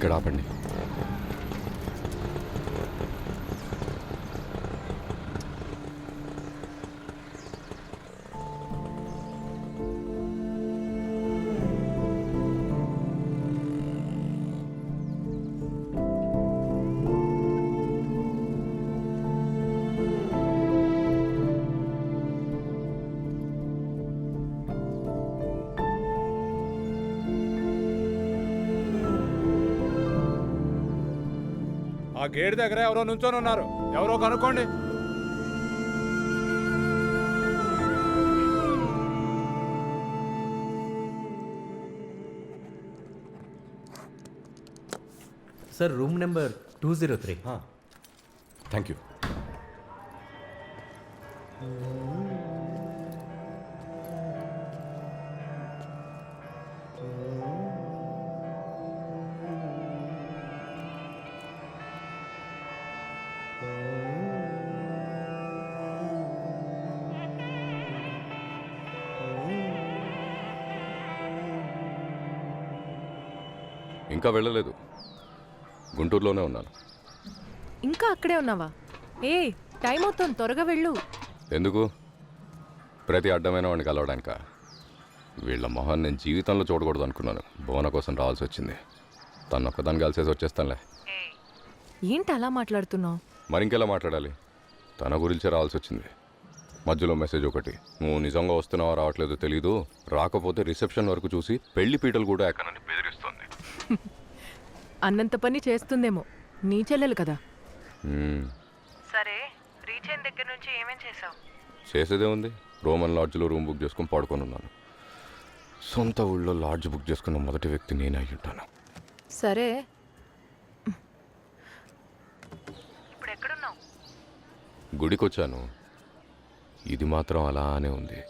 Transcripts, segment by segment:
ఇక్కడ ఆపండి. ఆ గేట్ దగ్గర ఎవరో నుంచొని ఉన్నారు, ఎవరో కనుక్కోండి. Sir room number 203. Thank you. ఇంకా వెళ్ళలేదు, గుంటూరులోనే ఉన్నాను. ఇంకా అక్కడే ఉన్నావా? ఏ టైం అవుతుంది, త్వరగా వెళ్ళు. ఎందుకు? ప్రతి అడ్డమైన వాడిని కలవడానిక? వీళ్ళ మొహాన్ని నేను జీవితంలో చూడకూడదు అనుకున్నాను. భువన కోసం రావాల్సి వచ్చింది. తను ఒక్కదాన్ని కలిసేసి వచ్చేస్తానులే. ఏంటి అలా మాట్లాడుతున్నావు? మరి ఇంకెలా మాట్లాడాలి? తన గురించే రావాల్సి వచ్చింది. మధ్యలో మెసేజ్ ఒకటి, నువ్వు నిజంగా వస్తున్నావా రావట్లేదో తెలీదు, రాకపోతే రిసెప్షన్ వరకు చూసి పెళ్లి పీటలు కూడా ఎక్కనని బెదిరిస్తుంది. అన్నంత పని చేస్తుందేమో, నీ చెల్లెలు కదా. సరే, రీచ్ అయిన దగ్గర నుంచి ఏమేం చేసావు? చేసేదే ఉంది, రోమన్ లాడ్జ్లో రూమ్ బుక్ చేసుకుని పడుకొని ఉన్నాను. సొంత ఊళ్ళో లాడ్జ్ బుక్ చేసుకున్న మొదటి వ్యక్తి నేనే అయి ఉంటాను. సరే, ఇప్పుడు ఎక్కడున్నావు? గుడికి వచ్చాను. ఇది మాత్రం అలానే ఉంది.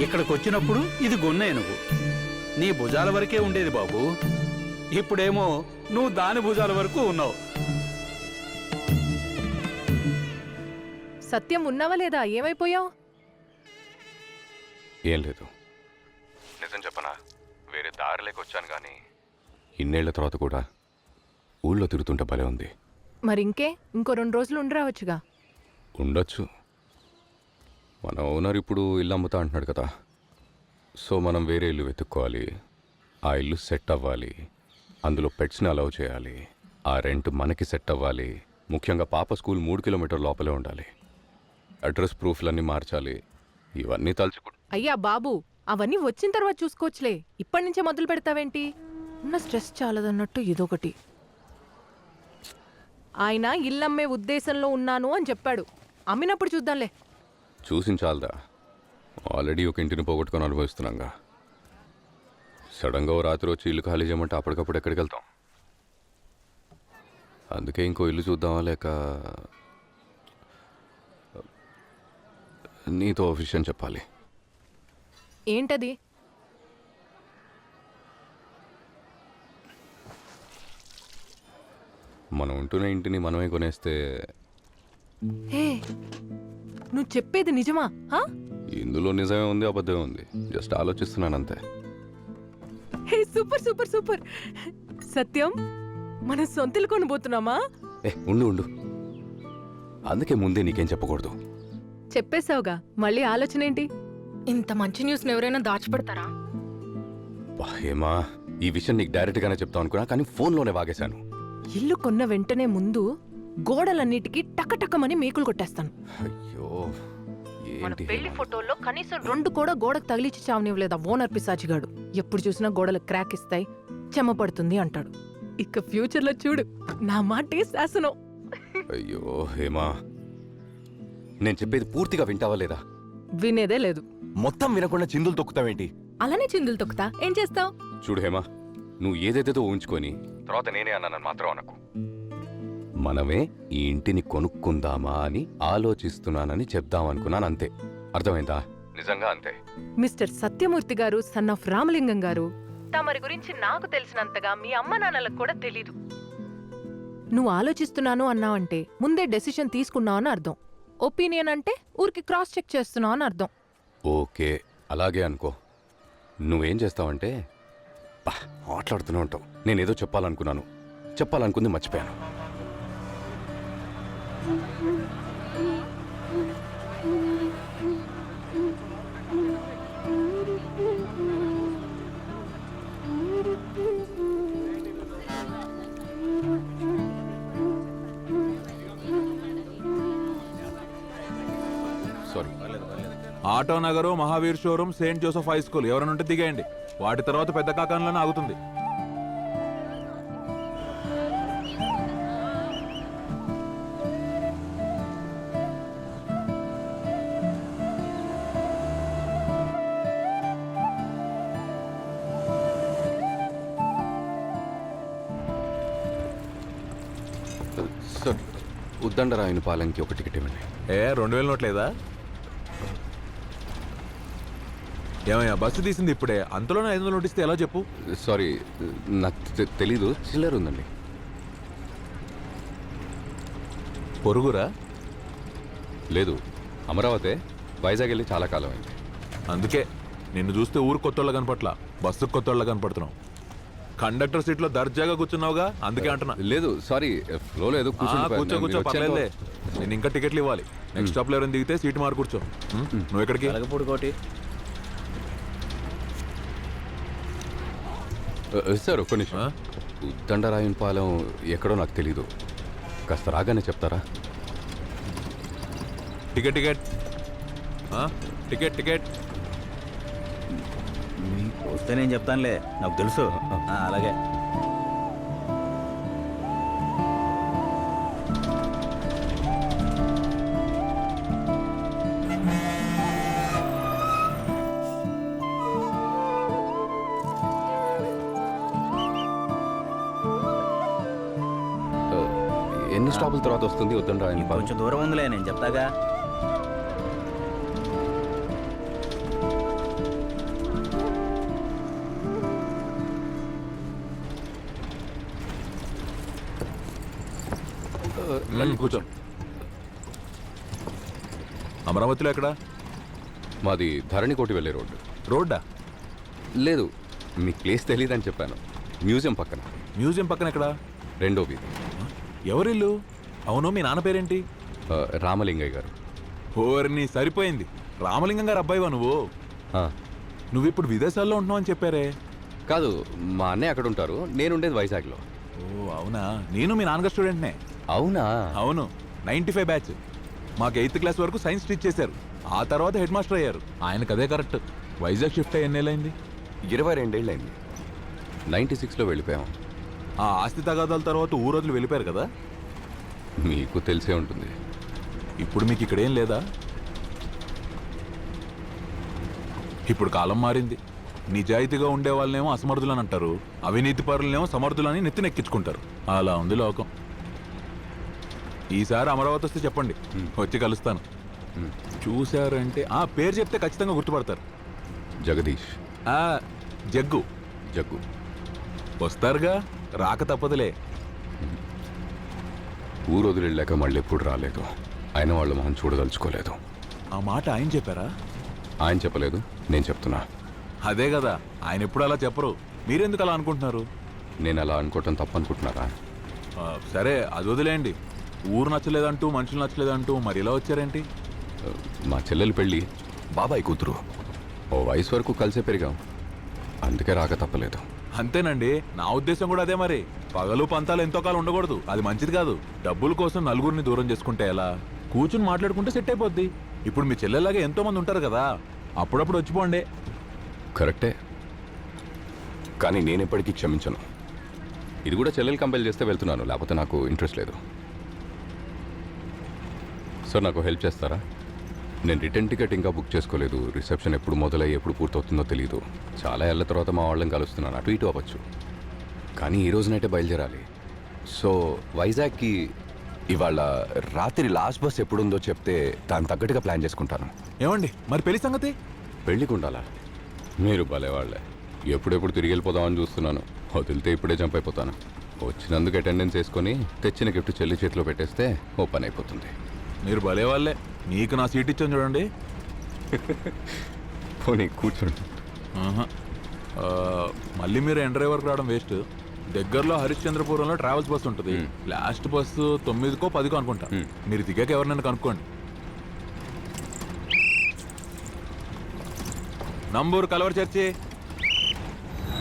ఇక్కడికి వచ్చినప్పుడు ఇది గొన్న ఏనుగు, నీ భుజాల వరకే ఉండేది బాబు. ఇప్పుడేమో నువ్వు దాని భుజాల వరకు ఉన్నావు. సత్యం ఉన్నావా లేదా? ఏమైపోయావు? ఏం లేదు, నిజం చెప్పనా, వేరే దారిలోకి వచ్చాను కానీ ఇన్నేళ్ల తర్వాత కూడా ఊళ్ళో తిరుగుతుంటే భలే ఉంది. మరి ఇంకో 2 రోజులు ఉండరావచ్చుగా. ఉండొచ్చు. మన ఓనర్ ఇప్పుడు ఇల్లు అమ్ముతా అంటున్నాడు కదా, సో మనం వేరే ఇల్లు వెతుక్కోవాలి. ఆ ఇల్లు సెట్ అవ్వాలి, అందులో పెట్స్ని అలౌ చేయాలి, ఆ రెంట్ మనకి సెట్ అవ్వాలి. ముఖ్యంగా పాప స్కూల్ 3 కిలోమీటర్ లోపలే ఉండాలి. అడ్రస్ ప్రూఫ్లన్నీ మార్చాలి. ఇవన్నీ తలుచుకు. అయ్యా బాబు, అవన్నీ వచ్చిన తర్వాత చూసుకోవచ్చులే, ఇప్పటి నుంచే మొదలు పెడతావేంటి? ఉన్న స్ట్రెస్ చాలదన్నట్టు ఇదొకటి. ఆయన ఇల్లమ్మే ఉద్దేశంలో ఉన్నాను అని చెప్పాడు, అమ్మినప్పుడు చూద్దాంలే. చూసించాలదా? ఆల్రెడీ ఒక ఇంటిని పోగొట్టుకొని అనుభవిస్తున్నాగా. సడన్గా ఓ రాత్రి వచ్చి ఇల్లు ఖాళీ చేయమంటే అప్పటికప్పుడు ఎక్కడికి వెళ్తాం? అందుకే ఇంకో ఇల్లు చూద్దామా, లేక నీతో ఓ విషయం చెప్పాలి. ఏంటది? మనం ఉంటున్న ఇంటిని మనమే కొనేస్తే. హే, నువ్వు చెప్పేది నిజమా? ఇందులో నిజమే ఉంది, అబద్ధమే ఉంది. జస్ట్ ఆలోచిస్తున్నాను అంతే. హే, సూపర్ సూపర్ సూపర్. సత్యం, మనం సొంతలు కొనబోతున్నామా? ఉండు ఉండు, అందుకే ముందే నీకేం చెప్పకూడదు. చెప్పేశావుగా, మళ్ళీ ఆలోచన ఏంటి? ఇంత మంచి న్యూస్ని ఎవరైనా దాచిపెడతారా? ఏమా, ఈ విషయం నీకు డైరెక్ట్గానే చెప్తాం అనుకున్నా, కానీ ఫోన్లోనే వాగేశాను. ఇల్లు కొన్న వెంటనే ముందు గోడలన్నిటికీ టకటకమని మేకులు కొట్టేస్తాను. అయ్యో, మన ఏంటి పెళ్లి ఫోటోల్లో కనీసం 2 కూడా గోడకు తగిలిచ్చి చావనివ్వలేదు ఆ ఓనర్ పిశాచిగాడు. ఎప్పుడు చూసినా గోడలు క్రాక్ ఇస్తాయి, చెమ్మ పడుతుంది అంటాడు. ఇక ఫ్యూచర్ లో చూడు, నా మాటే శాసనం. అయ్యో హేమా, నేను చెప్పేది పూర్తిగా వింటావా లేదా? వినేదే లేదు. మొత్తం వినకుండా చిందులు తొక్కుతావేంటి? అలానే చిందులు తొక్కుతా, ఏం చేస్తావు? చూడు హేమా, నువ్వు ఏదైతే ఊహించుకొని తర్వాత నేనే అన్నానని మాత్రం అనకు. మనమే ఈ ఇంటిని కొనుక్కుందామా అని ఆలోచిస్తున్నానని చెప్దామనుకున్నాను, అంతే. అర్థమైందా? నిజంగా అంతే. మిస్టర్ సత్యమూర్తి గారు, సన్ ఆఫ్ రామలింగం గారు, తమరి గురించి నాకు తెలిసినంతగా మీ అమ్మ నాన్నలకు కూడా తెలీదు. నువ్వు ఆలోచిస్తున్నాను అన్నావంటే ముందే డెసిషన్ తీసుకున్నావు అని అర్థం. ఒపీనియన్ అంటే ఊరికి క్రాస్ చెక్ చేస్తున్నావు అని అర్థం. ఓకే అలాగే అనుకో. నువ్వేం చేస్తావంటే మాట్లాడుతూనే ఉంటావు. నేనేదో చెప్పాలనుకుంది మర్చిపోయాను. Sorry. Auto Nagar, Mahavir showroom, Saint Joseph high school ఎవరైనా ఉంటే దిగేయండి. వాటి తర్వాత పెద్ద కాకంలోనే ఆగుతుంది. సార్ ఉద్దండరాయని పాలెంకి ఒక టికెట్ ఇవ్వండి. 2000 నోట్లేదా? ఏమయ్యా బస్సు తీసింది ఇప్పుడే, అంతలోనే 500 నోట్ ఇస్తే ఎలా చెప్పు? సారీ నాకు తెలీదు. చిల్లర ఉందండి. పొరుగురా? లేదు, అమరావతి. వైజాగ్ వెళ్ళి చాలా కాలం అయింది. అందుకే నిన్ను చూస్తే ఊరు కొత్తోళ్ళ కనపట్ల, బస్సు కొత్తోళ్ళ కనపడుతున్నావు. కండక్టర్ సీట్లో దర్జాగా కూర్చున్నావుగా, అందుకే అంటున్నా. లేదు సారీ, ఫ్లో లేదు. కూర్చో పర్లేదులే. నేను ఇంకా టికెట్లు ఇవ్వాలి. నెక్స్ట్ స్టాప్ లో ఎవరైనా దిగితే సీట్ మారు కూర్చో. నువ్వు ఎక్కడికి? సార్ ఒక్క నిమిషం. ఉద్దండరాయని పాలెం ఎక్కడో నాకు తెలీదు. కాస్త రాగానే చెప్తారా? టికెట్ టికెట్ టికెట్ టికెట్ వస్తే నేను చెప్తానులే, నాకు తెలుసు. అలాగే ఎన్ని స్టాపుల తర్వాత వస్తుంది ఉద్దండరాయని పాలెం? కొంచెం దూరం ఉందిలే, నేను చెప్తాగా. కూర్చో. అమరావతిలో ఎక్కడ? మాది ధరణికోటి వెళ్ళే రోడ్డు. రోడ్డా? లేదు, మీకు ప్లేస్ తెలియదని చెప్పాను. మ్యూజియం పక్కన. మ్యూజియం పక్కన ఎక్కడ? రెండో వీధి. ఎవరిల్లు? అవును, మీ నాన్న పేరేంటి? రామలింగయ్య గారు. ఓర్ని సరిపోయింది. రామలింగం గారు అబ్బాయివా నువ్వు? నువ్వు ఇప్పుడు విదేశాల్లో ఉంటున్నావు అని చెప్పారే. కాదు, మా అన్నయ్య అక్కడ ఉంటారు, నేనుండేది వైజాగ్లో. ఓ అవునా, నేను మీ నాన్నగారు స్టూడెంట్నే. అవునా? అవును, 95 బ్యాచ్. మాకు 8th క్లాస్ వరకు సైన్స్ టీచ్ చేశారు. ఆ తర్వాత హెడ్ మాస్టర్ అయ్యారు. ఆయనకు అదే కరెక్ట్. వైజాగ్ షిఫ్ట్ అయ్యి ఎన్నేళ్ళైంది? 22 ఏళ్ళైంది. 96లో వెళ్ళిపోయాం. ఆ ఆస్తి తగాదాల తర్వాత ఊరోజులు వెళ్ళిపోయారు కదా. మీకు తెలిసే ఉంటుంది. ఇప్పుడు మీకు ఇక్కడేం లేదా? ఇప్పుడు కాలం మారింది. నిజాయితీగా ఉండే వాళ్ళనేమో అసమర్థులని అంటారు, అవినీతి పరులనేమో సమర్థులని నెత్తినెక్కించుకుంటారు. అలా ఉంది లోకం. ఈసారి అమరావతి వస్తే చెప్పండి, వచ్చి కలుస్తాను. చూశారంటే పేరు చెప్తే ఖచ్చితంగా గుర్తుపడతారు. జగదీష్. జగ్గు. జగ్గు వస్తారుగా, రాక తప్పదులే. ఊరు వదిలేళ్ళాక మళ్ళీ ఎప్పుడు రాలేదు. ఆయన వాళ్ళు మనం చూడదలుచుకోలేదు. ఆ మాట ఆయన చెప్పారా? ఆయన చెప్పలేదు, నేను చెప్తున్నా. అదే కదా, ఆయన ఎప్పుడు అలా చెప్పరు. మీరెందుకు అలా అనుకుంటున్నారు? నేను అలా అనుకోవటం తప్పనుకుంటున్నారా? సరే అది వదిలేండి. ఊరు నచ్చలేదంటూ, మనుషులు నచ్చలేదంటూ మరి ఇలా వచ్చారేంటి? మా చెల్లెలు పెళ్ళి, బాబాయ్ కూతురు. ఓ వయసు వరకు కలిసే పెరిగాం, అందుకే రాక తప్పలేదు. అంతేనండి, నా ఉద్దేశం కూడా అదే. మరి పగలు పంతాలు ఎంతో కాలం ఉండకూడదు, అది మంచిది కాదు. డబ్బుల కోసం నలుగురిని దూరం చేసుకుంటే ఎలా? కూర్చుని మాట్లాడుకుంటే సెట్ అయిపోద్ది. ఇప్పుడు మీ చెల్లెలాగా ఎంతో మంది ఉంటారు కదా, అప్పుడప్పుడు వచ్చిపోండి. కరెక్టే, కానీ నేను ఎప్పటికీ క్షమించను. ఇది కూడా చెల్లెలు కంపెల్ చేస్తే వెళ్తున్నాను, లేకపోతే నాకు ఇంట్రెస్ట్ లేదు. సార్ నాకు హెల్ప్ చేస్తారా? నేను రిటర్న్ టికెట్ ఇంకా బుక్ చేసుకోలేదు. రిసెప్షన్ ఎప్పుడు మొదలయ్యి ఎప్పుడు పూర్తవుతుందో తెలీదు. చాలా ఏళ్ళ తర్వాత మా వాళ్ళని కలుస్తున్నాను. అటు ఇటు అవ్వచ్చు, కానీ ఈ రోజునైతే బయలుదేరాలి. సో వైజాగ్కి ఇవాళ రాత్రి లాస్ట్ బస్ ఎప్పుడుందో చెప్తే దాని తగ్గట్టుగా ప్లాన్ చేసుకుంటాను. ఏమండి మరి పెళ్లి సంగతి? పెళ్ళికి ఉండాలా? మీరు భలే వాళ్ళే. ఎప్పుడెప్పుడు తిరిగి వెళ్ళిపోదామని చూస్తున్నాను. వదిలితే ఇప్పుడే జంప్ అయిపోతాను. వచ్చినందుకు అటెండెన్స్ వేసుకొని తెచ్చిన గిఫ్ట్ చెల్లి చేతిలో పెట్టేస్తే ఓ పని అయిపోతుంది. మీరు భలే వాళ్ళే. మీకు నా సీట్ ఇచ్చాను చూడండి. పోనీ కూర్చోండి. ఆహా. మళ్ళీ మీరు ఎండ్ డ్రైవర్కి రావడం వేస్ట్. దగ్గరలో హరిశ్చంద్రపురంలో ట్రావెల్స్ బస్సు ఉంటుంది. లాస్ట్ బస్సు 9కో 10కో అనుకుంటా. మీరు దిగాక ఎవరినైనా కనుక్కోండి. నంబూరు కలవర చర్చి.